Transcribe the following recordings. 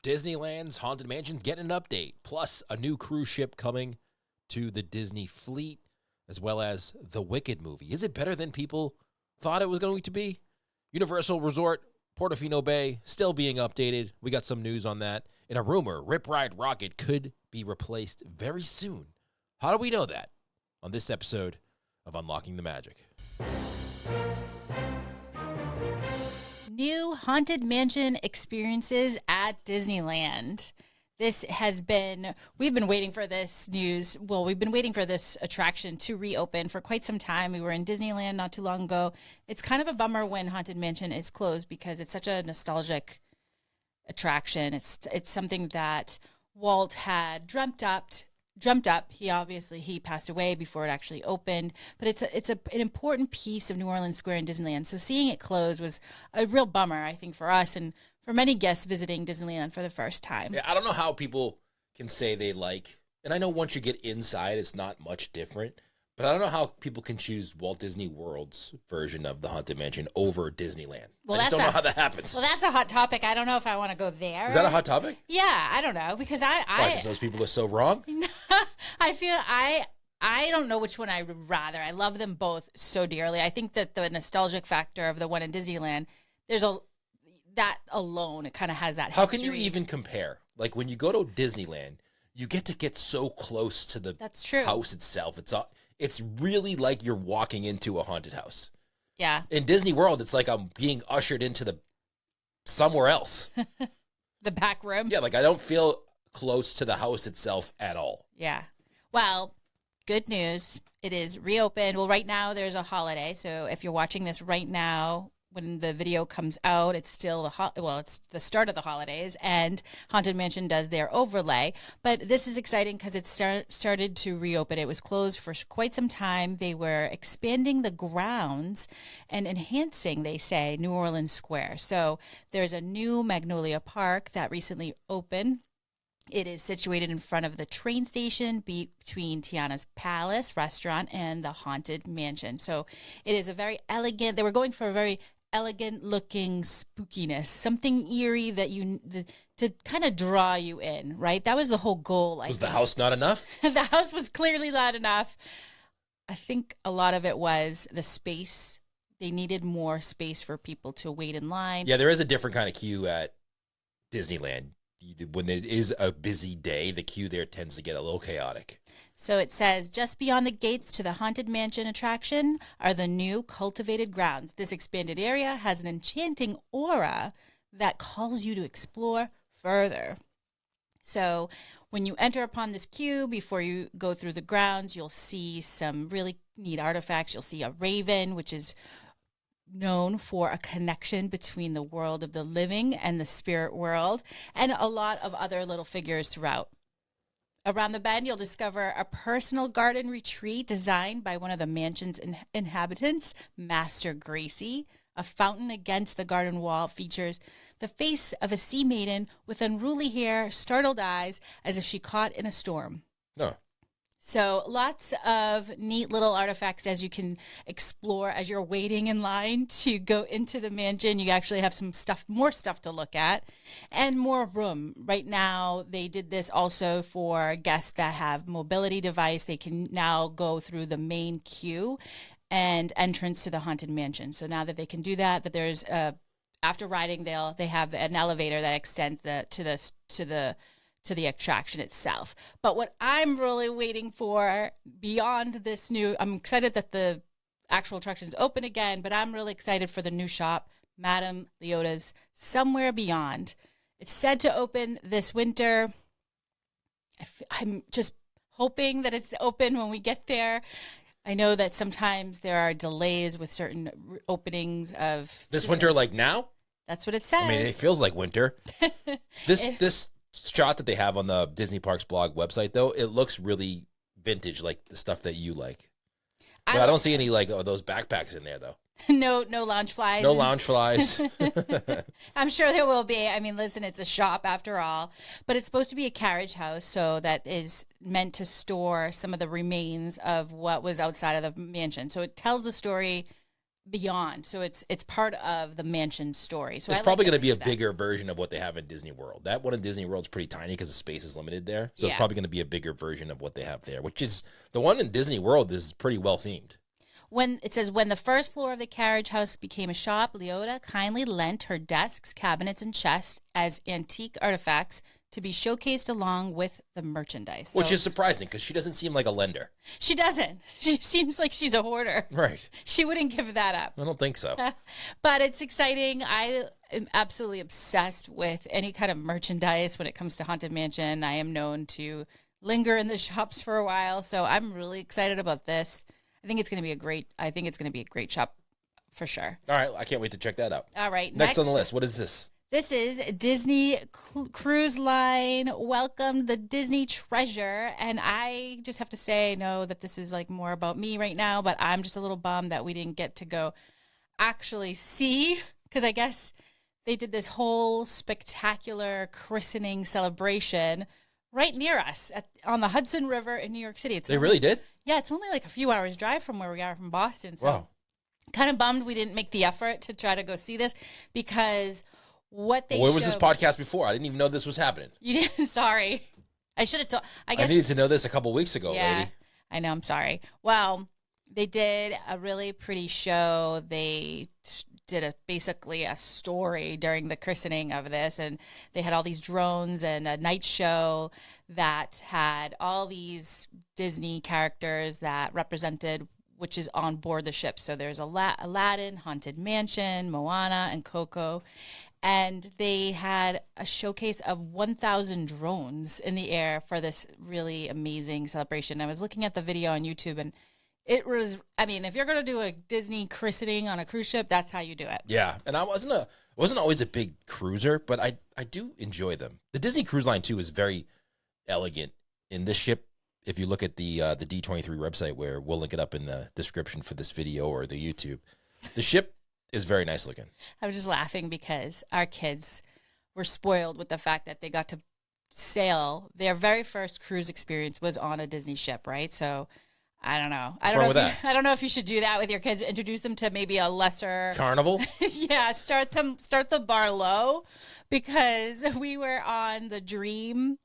Disneyland's Haunted Mansion's getting an update, plus a new cruise ship coming to the Disney fleet, as well as the Wicked movie. Is it better than people thought it was going to be? Universal Resort, Portofino Bay, still being updated. We got some news on that. In a rumor, Rip Ride Rocket could be replaced very soon. How do we know that? On this episode of Unlocking the Magic. New Haunted Mansion experiences at Disneyland. We've been waiting for this news. Well, we've been waiting for this attraction to reopen for quite some time. We were in Disneyland not too long ago. It's kind of a bummer when Haunted Mansion is closed because it's such a nostalgic attraction. It's something that Walt had dreamt up. He passed away before it actually opened, but it's an important piece of New Orleans Square in Disneyland. So seeing it close was a real bummer, I think, for us and for many guests visiting Disneyland for the first time. Yeah, I don't know how people can say they like, and I know once you get inside, it's not much different, but I don't know how people can choose Walt Disney World's version of the Haunted Mansion over Disneyland. Well, I just don't know how that happens. Well, that's a hot topic. I don't know if I want to go there. Is that a hot topic? Yeah, I don't know because Why? Because those people are so wrong? I don't know which one I would rather. I love them both so dearly. I think that the nostalgic factor of the one in Disneyland, that alone, it kind of has that history. How can you even compare? Like when you go to Disneyland, you get so close to the That's true. house itself. It's really like you're walking into a haunted house. Yeah. In Disney World, it's like I'm being ushered into somewhere else. The back room. Yeah, like I don't feel close to the house itself at all. Yeah. Well, good news. It is reopened. Well, right now there's a holiday. So if you're watching this right now, when the video comes out, it's still it's the start of the holidays, and Haunted Mansion does their overlay. But this is exciting because it started to reopen. It was closed for quite some time. They were expanding the grounds and enhancing, they say, New Orleans Square. So there's a new Magnolia Park that recently opened. It is situated in front of the train station between Tiana's Palace restaurant and the Haunted Mansion. So it is a very elegant, they were going for a very elegant looking spookiness, something eerie that to kind of draw you in, right? That was the whole goal. Was the house not enough? The house was clearly not enough. I think a lot of it was the space. They needed more space for people to wait in line. Yeah, there is a different kind of queue at Disneyland. When it is a busy day, the queue there tends to get a little chaotic. So it says, just beyond the gates to the Haunted Mansion attraction are the new cultivated grounds. This expanded area has an enchanting aura that calls you to explore further. So when you enter upon this queue, before you go through the grounds, you'll see some really neat artifacts. You'll see a raven, which is known for a connection between the world of the living and the spirit world, and a lot of other little figures throughout. Around the bend, you'll discover a personal garden retreat designed by one of the mansion's inhabitants, Master Gracie. A fountain against the garden wall features the face of a sea maiden with unruly hair, startled eyes, as if she caught in a storm. No. So lots of neat little artifacts as you can explore as you're waiting in line to go into the mansion. You actually have more stuff to look at, and more room. Right now, they did this also for guests that have mobility device. They can now go through the main queue and entrance to the Haunted Mansion. So now that they can do that, there's after riding, they have an elevator that extends to the attraction itself. But what I'm really waiting for beyond this I'm excited that the actual attraction's open again, but I'm really excited for the new shop, Madame Leota's Somewhere Beyond. It's said to open this winter. I'm just hoping that it's open when we get there. I know that sometimes there are delays with certain openings of... This winter, like now? That's what it says. I mean, it feels like winter. This shot that they have on the Disney Parks blog website, though, it looks really vintage, like the stuff that you like. But I don't see any of those backpacks in there, though. No lounge flies. No lounge flies. I'm sure there will be. I mean, listen, it's a shop after all. But it's supposed to be a carriage house, so that is meant to store some of the remains of what was outside of the mansion. So it tells the story beyond. So it's part of the mansion story. So It's I probably like going to that be they a did that. bigger version of what they have in Disney World. That one in Disney World's pretty tiny because the space is limited there. So it's Yeah. probably going to be a bigger version of what they have there, which is the one in Disney World is pretty well themed. When it says, when the first floor of the carriage house became a shop, Leota kindly lent her desks, cabinets, and chests as antique artifacts to be showcased along with the merchandise. Which So is surprising because she doesn't seem like a lender. she doesn't. She seems like she's a hoarder. Right. She wouldn't give that up. I don't think so. But it's exciting. I am absolutely obsessed with any kind of merchandise when it comes to Haunted Mansion. I am known to linger in the shops for a while, so I'm really excited about this. I think it's going to be a great shop for sure. All right. I can't wait to check that out. All right. Next on the list. What is this? This is Disney Cruise Line welcomed the Disney Treasure. And I just have to say, I know that this is like more about me right now, but I'm just a little bummed that we didn't get to go actually see, because I guess they did this whole spectacular christening celebration right near us on the Hudson River in New York City. They really did? Yeah, it's only like a few hours drive from where we are from Boston. So Wow. kind of bummed we didn't make the effort to try to go see this, because what they Where was this showed- podcast before? I didn't even know this was happening. You didn't? Sorry. I should have told. I guess. I needed to know this a couple weeks ago, Yeah, lady. I know. I'm sorry. Well, they did a really pretty show. They did basically a story during the christening of this, and they had all these drones and a night show that had all these Disney characters that represented which is on board the ship. So there's Aladdin, Haunted Mansion, Moana, and Coco. And they had a showcase of 1,000 drones in the air for this really amazing celebration. I was looking at the video on YouTube, and it was, I mean, if you're going to do a Disney christening on a cruise ship, that's how you do it. Yeah, and I wasn't always a big cruiser, but I do enjoy them. The Disney Cruise Line too is very elegant. In this ship, if you look at the D23 website, where we'll link it up in the description for this video or the YouTube, the ship is very nice looking. I was just laughing because our kids were spoiled with the fact that they got to sail. Their very first cruise experience was on a Disney ship, right? So I don't know. I don't know if you should do that with your kids. Introduce them to maybe a lesser Carnival? Yeah, start the bar low, because we were on the Dream,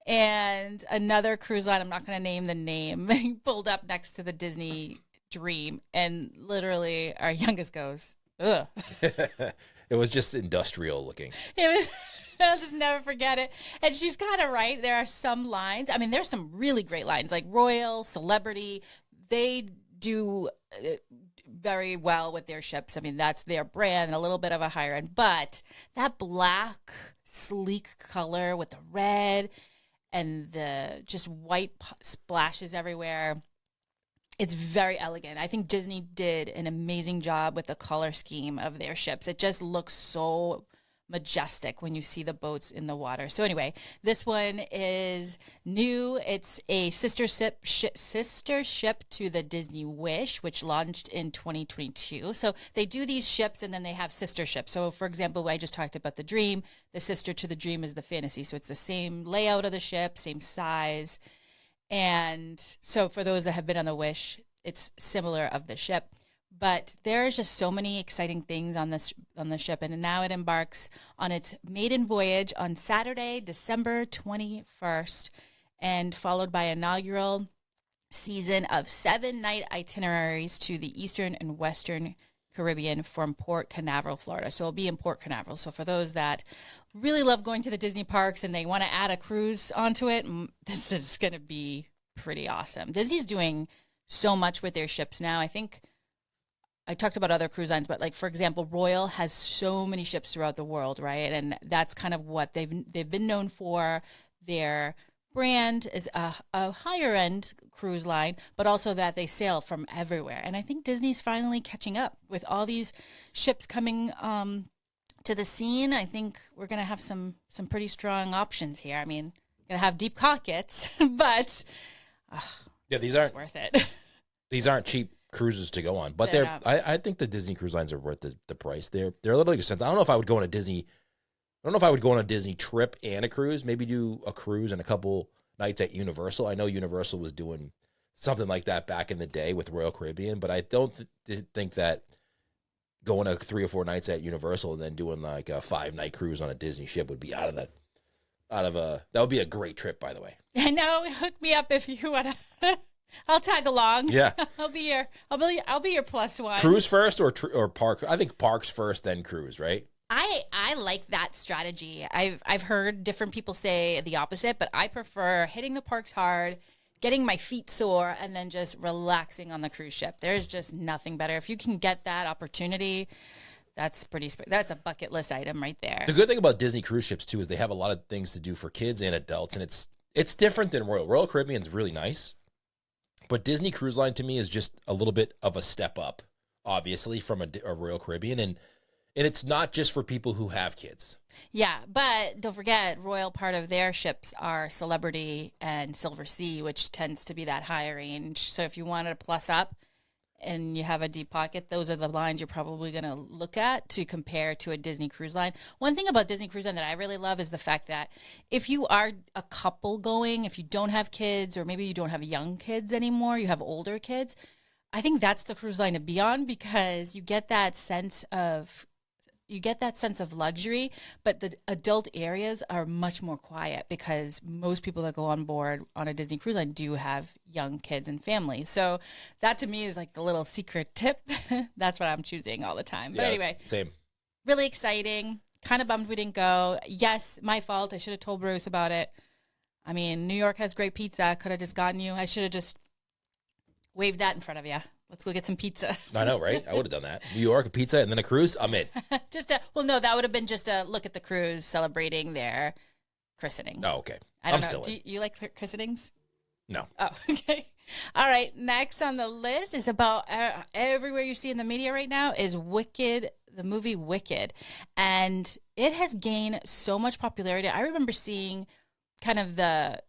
and another cruise line, I'm not going to name the name, pulled up next to the Disney Dream, and literally our youngest goes, ugh. It was just industrial looking. It was, I'll just never forget it. And she's kind of right. There are some lines. I mean, there's some really great lines, like Royal, Celebrity. They do very well with their ships. I mean, that's their brand, a little bit of a higher end. But that black, sleek color with the red and the just white splashes everywhere, it's very elegant. I think Disney did an amazing job with the color scheme of their ships. It just looks so majestic when you see the boats in the water. So anyway, this one is new. It's a sister ship to the Disney Wish, which launched in 2022. So they do these ships and then they have sister ships. So for example, I just talked about the Dream. The sister to the Dream is the Fantasy. So it's the same layout of the ship, same size. And so for those that have been on the Wish, it's similar of the ship. But there's just so many exciting things on the ship. And now it embarks on its maiden voyage on Saturday, December 21st, and followed by inaugural season of 7-night itineraries to the Eastern and Western Caribbean from Port Canaveral, Florida. So it'll be in Port Canaveral. So for those that really love going to the Disney parks and they want to add a cruise onto it, this is going to be pretty awesome. Disney's doing so much with their ships now. I think I talked about other cruise lines, but like, for example, Royal has so many ships throughout the world, right? And that's kind of what they've been known for. Their brand is a higher end cruise line, but also that they sail from everywhere. And I think Disney's finally catching up with all these ships coming to the scene. I think we're going to have some pretty strong options here. I mean, going to have deep pockets, but yeah, these aren't worth it. These aren't cheap cruises to go on, but They're I think the Disney cruise lines are worth the price. They're a little expensive. I don't know if I would go on a Disney. I don't know if I would go on a Disney trip and a cruise. Maybe do a cruise and a couple nights at Universal. I know Universal was doing something like that back in the day with Royal Caribbean, but I don't think that going to 3 or 4 nights at Universal and then doing like a 5-night cruise on a Disney ship would be that would be a great trip, by the way. I know. Hook me up if you want to. I'll tag along. Yeah. I'll be your plus one. Cruise first or park? I think parks first, then cruise, right? I like that strategy. I've heard different people say the opposite, but I prefer hitting the parks hard, getting my feet sore, and then just relaxing on the cruise ship. There's just nothing better. If you can get that opportunity, that's that's a bucket list item right there. The good thing about Disney cruise ships too is they have a lot of things to do for kids and adults, and it's different than Royal Caribbean's really nice. But Disney Cruise Line to me is just a little bit of a step up, obviously, from a Royal Caribbean. And it's not just for people who have kids. Yeah, but don't forget, Royal, part of their ships are Celebrity and Silver Sea, which tends to be that higher range. So if you wanted to plus up and you have a deep pocket, those are the lines you're probably going to look at to compare to a Disney Cruise Line. One thing about Disney Cruise Line that I really love is the fact that if you are a couple going, if you don't have kids, or maybe you don't have young kids anymore, you have older kids, I think that's the cruise line to be on, because you get that sense of luxury, but the adult areas are much more quiet because most people that go on board on a Disney Cruise Line do have young kids and families. So that to me is like the little secret tip. That's what I'm choosing all the time. But anyway, same. Really exciting. Kind of bummed we didn't go. Yes, my fault. I should have told Bruce about it. I mean, New York has great pizza. Could have just gotten you. I should have just waved that in front of you. Let's go get some pizza. I know, right? I would have done that. New York, a pizza, and then a cruise. I'm in. No, that would have been just a look at the cruise celebrating their christening. Oh, okay. I don't know. Still Do you like christenings? No. Oh, okay. All right. Next on the list is about everywhere you see in the media right now is Wicked, the movie Wicked. And it has gained so much popularity. I remember seeing kind of the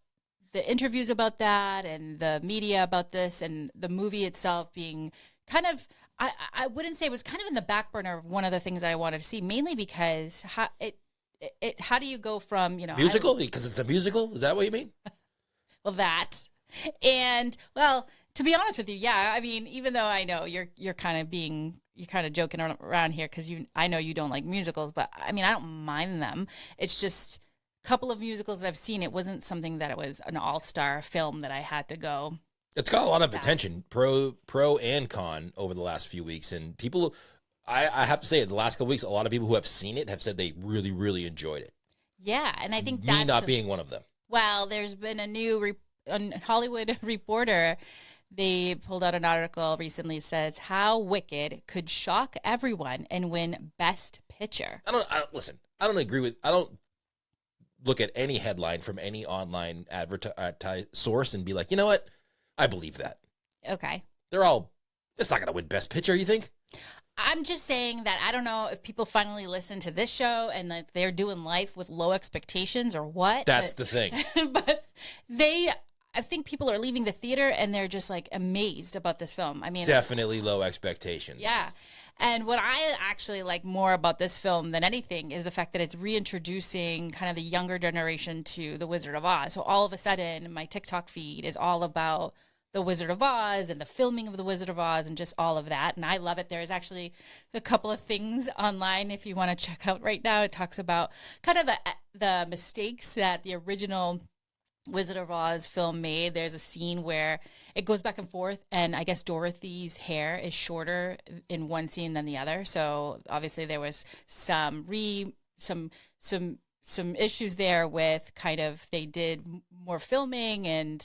interviews about that and the media about this, and the movie itself being kind of, I wouldn't say it was kind of in the back burner of one of the things I wanted to see, mainly because how do you go from, musical? Because it's a musical? Is that what you mean? Well, that. And, well, to be honest with you, yeah, I mean, even though I know you're kind of joking around here because I know you don't like musicals, but I mean, I don't mind them. It's just couple of musicals that I've seen, it wasn't something that it was an all-star film that I had to go. It's got a lot of attention, pro and con, over the last few weeks. And people, I have to say, the last couple weeks, a lot of people who have seen it have said they really, really enjoyed it. Yeah, and I think me not being one of them. Well, there's been a new Hollywood Reporter. They pulled out an article recently that says how Wicked could shock everyone and win Best Picture. Listen, I don't look at any headline from any online source and be like, you know what? I believe that. Okay. It's not going to win Best Picture, you think? I'm just saying that I don't know if people finally listen to this show and that they're doing life with low expectations or what. That's the thing. But I think people are leaving the theater and they're just like amazed about this film. I mean, definitely low expectations. Yeah. And what I actually like more about this film than anything is the fact that it's reintroducing kind of the younger generation to The Wizard of Oz. So all of a sudden, my TikTok feed is all about The Wizard of Oz and the filming of The Wizard of Oz and just all of that. And I love it. There's actually a couple of things online if you want to check out right now. It talks about kind of the mistakes that the original Wizard of Oz film made. There's a scene where it goes back and forth, and I guess Dorothy's hair is shorter in one scene than the other. So obviously there was some issues there with kind of they did more filming and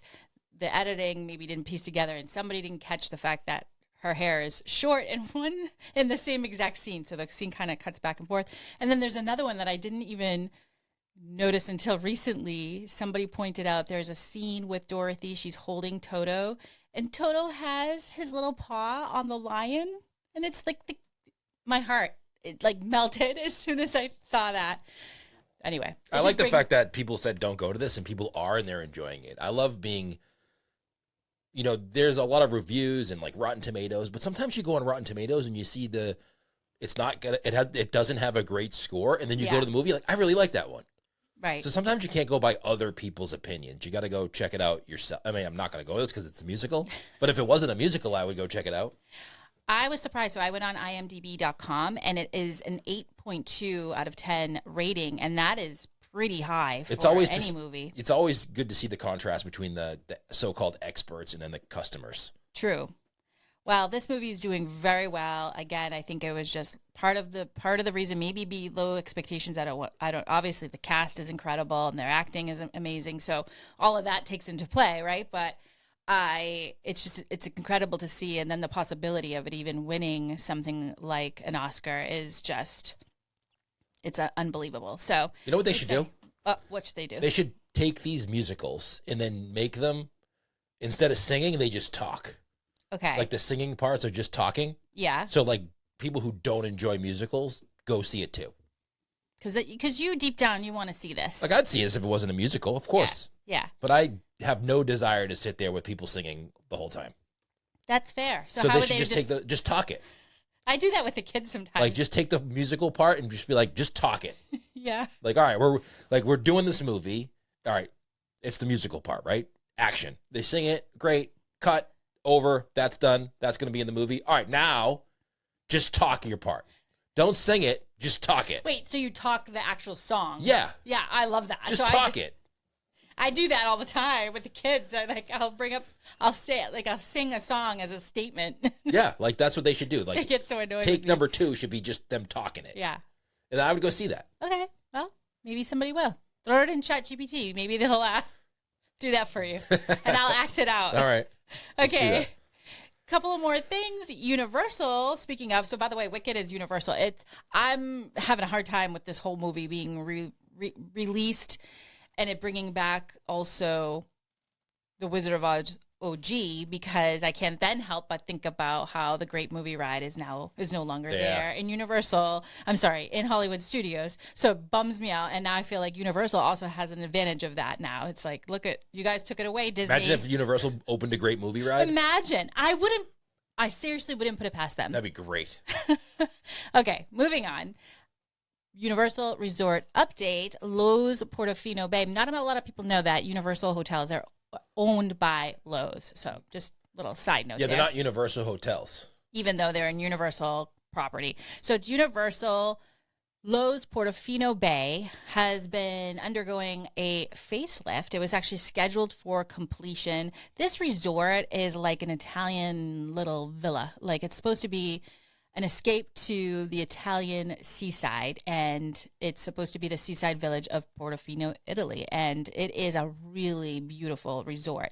the editing maybe didn't piece together, and somebody didn't catch the fact that her hair is short in the same exact scene. So the scene kind of cuts back and forth. And then there's another one that I didn't even notice until recently. Somebody pointed out there's a scene with Dorothy. She's holding Toto, and Toto has his little paw on the lion, and it's like my heart, it like melted as soon as I saw that. Anyway, I like the fact that people said don't go to this, and people are, and they're enjoying it. I love being, there's a lot of reviews and like Rotten Tomatoes, but sometimes you go on Rotten Tomatoes and you see it's not gonna, it doesn't have a great score, and then you go to the movie like, I really like that one. Right. So sometimes you can't go by other people's opinions. You got to go check it out yourself. I mean, I'm not going to go to this because it's a musical, but if it wasn't a musical, I would go check it out. I was surprised. So I went on imdb.com and it is an 8.2 out of 10 rating. And that is pretty high for any movie. It's always good to see the contrast between the so-called experts and then the customers. True. Well, this movie is doing very well. Again, I think it was just part of the reason, maybe below expectations. I don't. Obviously, the cast is incredible and their acting is amazing. So all of that takes into play, right? But it's incredible to see, and then the possibility of it even winning something like an Oscar is just, it's unbelievable. So you know what they should do? What should they do? They should take these musicals and then make them, instead of singing, they just talk. Okay. Like the singing parts are just talking. Yeah. So like people who don't enjoy musicals, go see it too. Because you deep down, you want to see this. Like I'd see this if it wasn't a musical, of course. Yeah. But I have no desire to sit there with people singing the whole time. That's fair. So how they would they just talk it? I do that with the kids sometimes. Like just take the musical part and just be like, just talk it. Yeah. Like, all right, we're doing this movie. All right, it's the musical part, right? Action. They sing it. Great. Cut. Over. That's done. That's going to be in the movie. All right, now just talk your part. Don't sing it. Just talk it. Wait, so you talk the actual song? Yeah. Yeah, I love that. Just talk it. I do that all the time with the kids. I'll sing a song as a statement. Yeah, like that's what they should do. Like I get so annoyed. Take number 2 should be just them talking it. Yeah. And I would go see that. Okay. Well, maybe somebody will. Throw it in ChatGPT. Maybe they'll do that for you. And I'll act it out. All right. Okay. Couple of more things. Universal, speaking of, so by the way, Wicked is Universal. I'm having a hard time with this whole movie being released and it bringing back also the Wizard of Oz OG, because I can't then help but think about how the Great Movie Ride is no longer there in Universal. I'm sorry, in Hollywood Studios. So it bums me out, and now I feel like Universal also has an advantage of that. Now it's like, look at you guys took it away, Disney. Imagine if Universal opened a Great Movie Ride. Imagine. I seriously wouldn't put it past them. That'd be great. Okay, moving on. Universal Resort update. Lowe's Portofino Bay. Not a lot of people know that Universal hotels are owned by Lowe's. So just a little side note. Yeah, they're not Universal hotels, even though they're in Universal property. So it's Universal. Lowe's Portofino Bay has been undergoing a facelift. It was actually scheduled for completion. This resort is like an Italian little villa. Like it's supposed to be an escape to the Italian seaside, and it's supposed to be the seaside village of Portofino, Italy, and it is a really beautiful resort.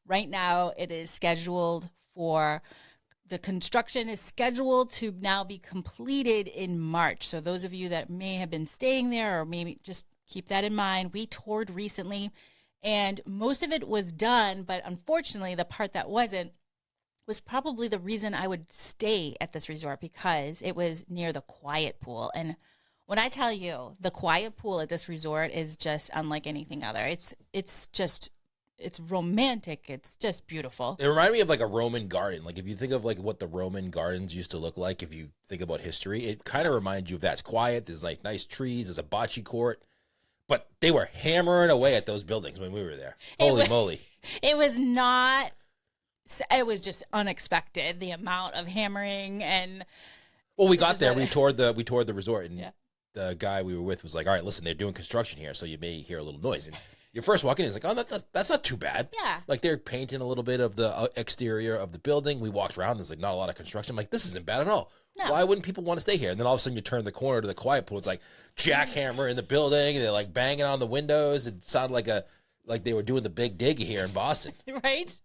Right now, it is scheduled for the construction is scheduled to now be completed in March. So those of you that may have been staying there, or maybe just keep that in mind. We toured recently, and most of it was done, but unfortunately, the part that wasn't was probably the reason I would stay at this resort, because it was near the quiet pool. And when I tell you, the quiet pool at this resort is just unlike anything other. It's romantic. It's just beautiful. It reminded me of like a Roman garden. Like if you think of like what the Roman gardens used to look like, if you think about history, it kind of reminds you of that. It's quiet. There's like nice trees. There's a bocce court. But they were hammering away at those buildings when we were there. Holy moly. It was not... It was just unexpected, the amount of hammering. And well, we got there. We toured the resort, and yeah. The guy we were with was like, "All right, listen, they're doing construction here, so you may hear a little noise." And you first walk in, it's like, "Oh, that's not too bad." Yeah, like they're painting a little bit of the exterior of the building. We walked around. There's like not a lot of construction. I'm like, this isn't bad at all. No. Why wouldn't people want to stay here? And then all of a sudden, you turn the corner to the quiet pool. It's like jackhammer in the building, and they're like banging on the windows. It sounded like they were doing the big dig here in Boston, right?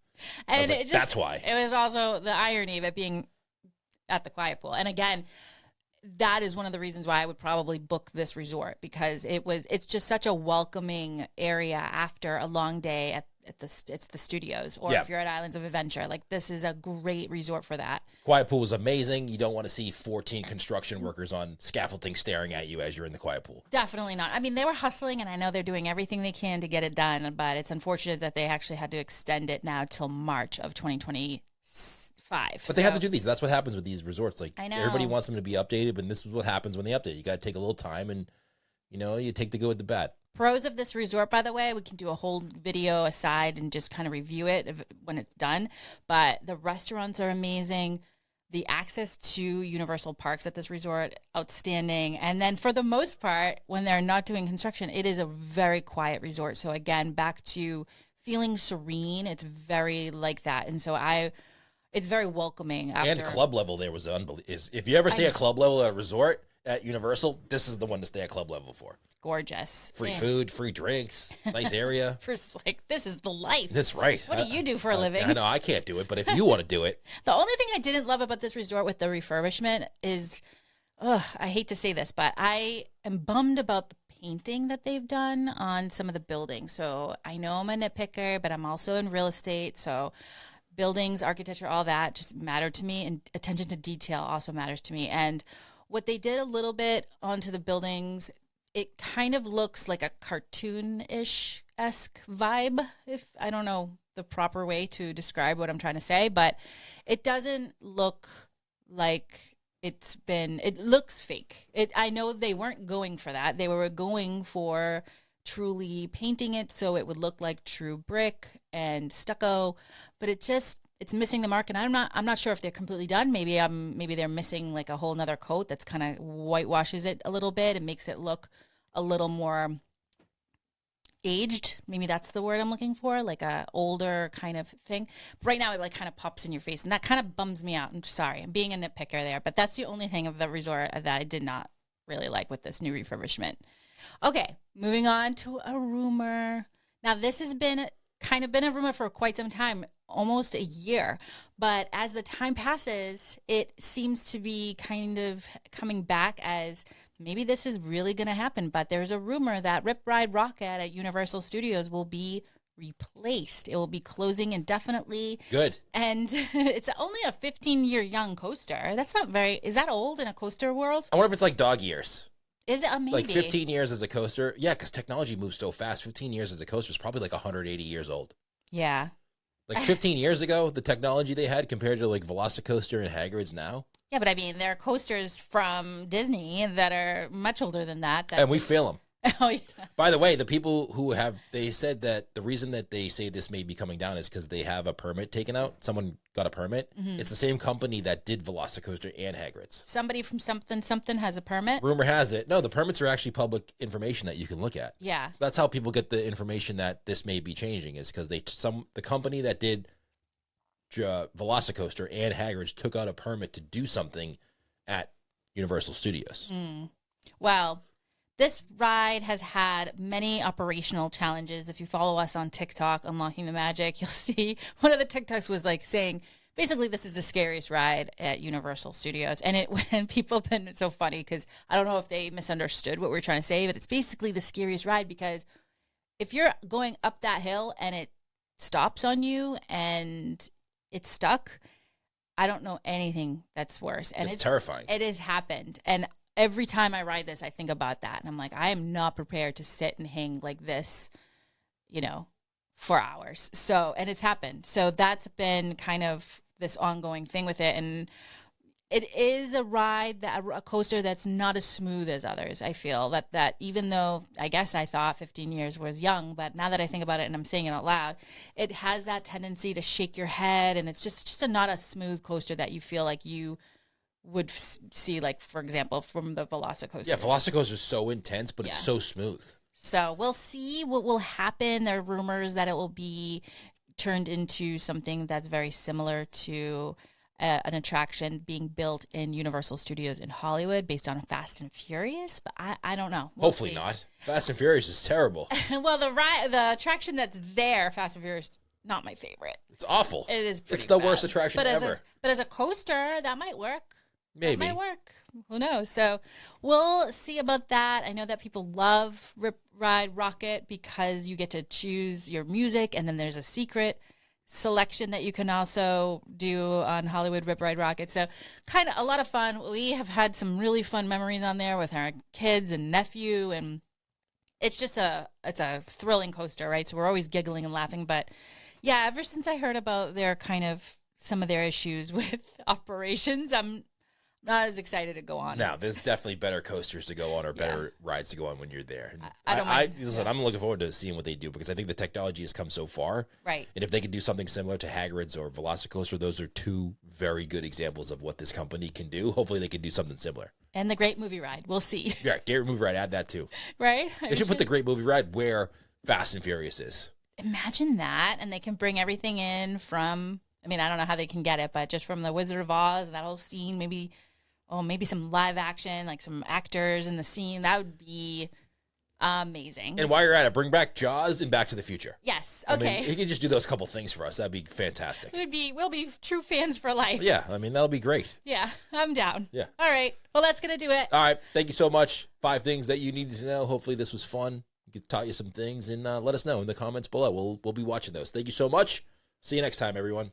And like, that's why. It was also the irony of it being at the quiet pool. And again, that is one of the reasons why I would probably book this resort, because it's just such a welcoming area after a long day at the studios, or if you're at Islands of Adventure. Like, this is a great resort for that. Quiet pool is amazing. You don't want to see 14 construction workers on scaffolding staring at you as you're in the quiet pool. Definitely not. I mean, they were hustling, and I know they're doing everything they can to get it done, but it's unfortunate that they actually had to extend it now till March of 2025. But they have to do these. That's what happens with these resorts. Like, I know. Everybody wants them to be updated, but this is what happens when they update. You got to take a little time, and you take the good with the bad. Pros of this resort, by the way, we can do a whole video aside and just kind of review it when it's done. But the restaurants are amazing. The access to Universal Parks at this resort, outstanding. And then for the most part, when they're not doing construction, it is a very quiet resort. So again, back to feeling serene. It's very like that. And so it's very welcoming. And club level there was unbelievable. If you ever stay at club level at a resort at Universal, this is the one to stay at club level for. Gorgeous. Free food, free drinks, nice area. This is the life. That's right. What do you do for a living? I know I can't do it, but if you want to do it. The only thing I didn't love about this resort with the refurbishment is, I hate to say this, but I am bummed about the painting that they've done on some of the buildings. So I know I'm a nitpicker, but I'm also in real estate. So buildings, architecture, all that just matter to me. And attention to detail also matters to me. And what they did a little bit onto the buildings, it kind of looks like a cartoon-ish-esque vibe, if I don't know the proper way to describe what I'm trying to say, but it doesn't look like it looks fake. I know they weren't going for that. They were going for truly painting it so it would look like true brick and stucco, but it's missing the mark, and I'm not sure if they're completely done. Maybe they're missing like a whole nother coat that's kind of whitewashes it a little bit and makes it look a little more aged. Maybe that's the word I'm looking for, like a older kind of thing. But right now it like kind of pops in your face, and that kind of bums me out. I'm sorry, I'm being a nitpicker there, but that's the only thing of the resort that I did not really like with this new refurbishment. Okay, moving on to a rumor. Now this has been a rumor for quite some time, almost a year. But as the time passes, it seems to be kind of coming back as maybe this is really going to happen. But there's a rumor that Rip Ride Rocket at Universal Studios will be replaced. It will be closing indefinitely. Good. And it's only a 15-year young coaster. That's not is that old in a coaster world? I wonder if it's like dog years. Is it? Maybe. Like 15 years as a coaster? Yeah, because technology moves so fast. 15 years as a coaster is probably like 180 years old. Yeah. Like 15 years ago, the technology they had compared to like Velocicoaster and Hagrid's now. Yeah, but I mean, there are coasters from Disney that are much older than that. And we feel them. Oh, yeah. By the way, the people who they said that the reason that they say this may be coming down is because they have a permit taken out. Someone got a permit. Mm-hmm. It's the same company that did Velocicoaster and Hagrid's. Somebody from something has a permit? Rumor has it. No, the permits are actually public information that you can look at. Yeah. So that's how people get the information that this may be changing, is because the company that did Velocicoaster and Hagrid's took out a permit to do something at Universal Studios. Well, this ride has had many operational challenges. If you follow us on TikTok, Unlocking the Magic, you'll see one of the TikToks was like saying, basically, this is the scariest ride at Universal Studios. And people have been so funny because I don't know if they misunderstood what we're trying to say, but it's basically the scariest ride because if you're going up that hill and it stops on you and it's stuck, I don't know anything that's worse. And it's terrifying. It has happened. And every time I ride this, I think about that. And I'm like, I am not prepared to sit and hang like this, for hours. So, and it's happened. So that's been kind of this ongoing thing with it. And it is a coaster that's not as smooth as others. I feel that even though I guess I thought 15 years was young, but now that I think about it and I'm saying it out loud, it has that tendency to shake your head. And it's just not a smooth coaster that you feel like you would see, like, for example, from the Velocicoaster. Yeah, Velocicoaster is so intense, but it's so smooth. So we'll see what will happen. There are rumors that it will be turned into something that's very similar to an attraction being built in Universal Studios in Hollywood based on Fast and Furious, but I don't know. Hopefully not. Fast and Furious is terrible. Well, the attraction that's there, Fast and Furious, not my favorite. It's awful. It is pretty It's the bad. worst attraction ever. But as a coaster, that might work. Maybe. That might work. Who knows? So we'll see about that. I know that people love Rip Ride Rocket because you get to choose your music, and then there's a secret selection that you can also do on Hollywood Rip Ride Rocket. So kind of a lot of fun. We have had some really fun memories on there with our kids and nephew, and it's a thrilling coaster, right? So we're always giggling and laughing. But yeah, ever since I heard about some of their issues with operations, Not as excited to go on. Now, there's definitely better coasters to go on or better rides to go on when you're there. And I don't mind. Listen, I'm looking forward to seeing what they do because I think the technology has come so far. Right. And if they can do something similar to Hagrid's or Velocicoaster, those are two very good examples of what this company can do. Hopefully, they can do something similar. And the Great Movie Ride. We'll see. Yeah, Great Movie Ride, add that too. Right? They should put the Great Movie Ride where Fast and Furious is. Imagine that. And they can bring everything in from, I mean, I don't know how they can get it, but just from the Wizard of Oz, that whole scene, maybe some live action, like some actors in the scene. That would be amazing. And while you're at it, bring back Jaws and Back to the Future. Yes. I Okay. mean, you can just do those couple things for us. That'd be fantastic. We'll be true fans for life. Yeah, I mean, that'll be great. Yeah, I'm down. Yeah. All right. Well, that's going to do it. All right. Thank you so much. 5 things that you needed to know. Hopefully this was fun. We taught you some things, and let us know in the comments below. We'll be watching those. Thank you so much. See you next time, everyone.